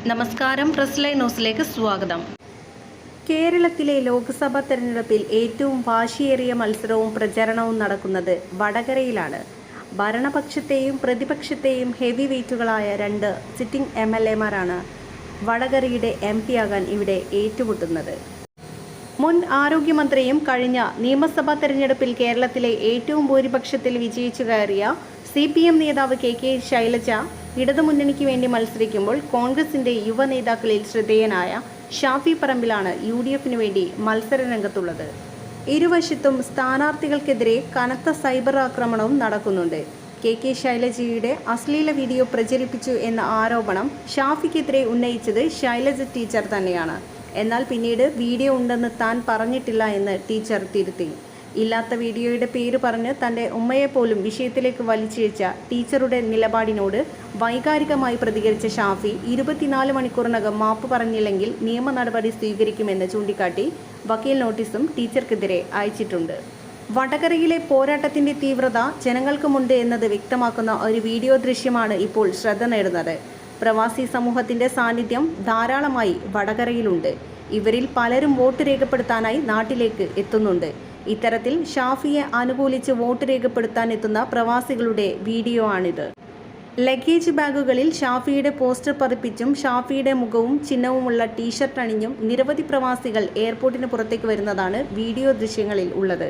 നമസ്കാരം, press line ന്യൂസിലേക്ക് സ്വാഗതം. കേരളത്തിലെ ലോക്സഭാ തെരഞ്ഞെടുപ്പിൽ ഏറ്റവും വാശിയേറിയ മത്സരവും പ്രചരണവും നടക്കുന്നത് വടകരയിലാണ്. ഭരണപക്ഷത്തെയും പ്രതിപക്ഷത്തെയും ഹെവി വെയ്റ്റുകളായ രണ്ട് സിറ്റിംഗ് MLA-മാരാണ് വടകരയുടെ MP ആകാൻ ഇവിടെ ഏറ്റുമുട്ടുന്നത്. മുൻ ആരോഗ്യമന്ത്രിയും കഴിഞ്ഞ നിയമസഭാ തെരഞ്ഞെടുപ്പിൽ കേരളത്തിലെ ഏറ്റവും ഭൂരിപക്ഷത്തിൽ വിജയിച്ചു കയറിയ CPM നേതാവ് KK ശൈലജ ഇടതുമുന്നണിക്ക് വേണ്ടി മത്സരിക്കുമ്പോൾ കോൺഗ്രസിന്റെ യുവ നേതാക്കളിൽ ശ്രദ്ധേയനായ ഷാഫി പറമ്പിലാണ് UDF-ന് വേണ്ടി മത്സരരംഗത്തുള്ളത്. ഇരുവശത്തും സ്ഥാനാർത്ഥികൾക്കെതിരെ കനത്ത സൈബർ ആക്രമണവും നടക്കുന്നുണ്ട്. KK ശൈലജയുടെ അശ്ലീല വീഡിയോ പ്രചരിപ്പിച്ചു എന്ന ആരോപണം ഷാഫിക്കെതിരെ ഉന്നയിച്ചത് ശൈലജ ടീച്ചർ തന്നെയാണ്. എന്നാൽ പിന്നീട് വീഡിയോ ഉണ്ടെന്ന് താൻ പറഞ്ഞിട്ടില്ല എന്ന് ടീച്ചർ തിരുത്തി. ഇല്ലാത്ത വീഡിയോയുടെ പേര് പറഞ്ഞ് തൻ്റെ ഉമ്മയെപ്പോലും വിഷയത്തിലേക്ക് വലിച്ചിഴച്ച ടീച്ചറുടെ നിലപാടിനോട് വൈകാരികമായി പ്രതികരിച്ച ഷാഫി 24 മണിക്കൂറിനകം മാപ്പ് പറഞ്ഞില്ലെങ്കിൽ നിയമ നടപടി സ്വീകരിക്കുമെന്ന് ചൂണ്ടിക്കാട്ടി വക്കീൽ നോട്ടീസും ടീച്ചർക്കെതിരെ അയച്ചിട്ടുണ്ട്. വടകരയിലെ പോരാട്ടത്തിൻ്റെ തീവ്രത ജനങ്ങൾക്കുമുണ്ട് എന്നത് വ്യക്തമാക്കുന്ന ഒരു വീഡിയോ ദൃശ്യമാണ് ഇപ്പോൾ ശ്രദ്ധ നേടുന്നത്. പ്രവാസി സമൂഹത്തിൻ്റെ സാന്നിധ്യം ധാരാളമായി വടകരയിലുണ്ട്. ഇവരിൽ പലരും വോട്ട് രേഖപ്പെടുത്താനായി നാട്ടിലേക്ക് എത്തുന്നുണ്ട്. ഇത്തരത്തിൽ ഷാഫിയെ അനുകൂലിച്ച് വോട്ട് രേഖപ്പെടുത്താൻ എത്തുന്ന പ്രവാസികളുടെ വീഡിയോ ആണിത്. ലഗേജ് ബാഗുകളിൽ ഷാഫിയുടെ പോസ്റ്റർ പതിപ്പിച്ചും ഷാഫിയുടെ മുഖവും ചിഹ്നവുമുള്ള ടീഷർട്ട് അണിഞ്ഞും നിരവധി പ്രവാസികൾ എയർപോർട്ടിന് പുറത്തേക്ക് വരുന്നതാണ് വീഡിയോ ദൃശ്യങ്ങളിൽ ഉള്ളത്.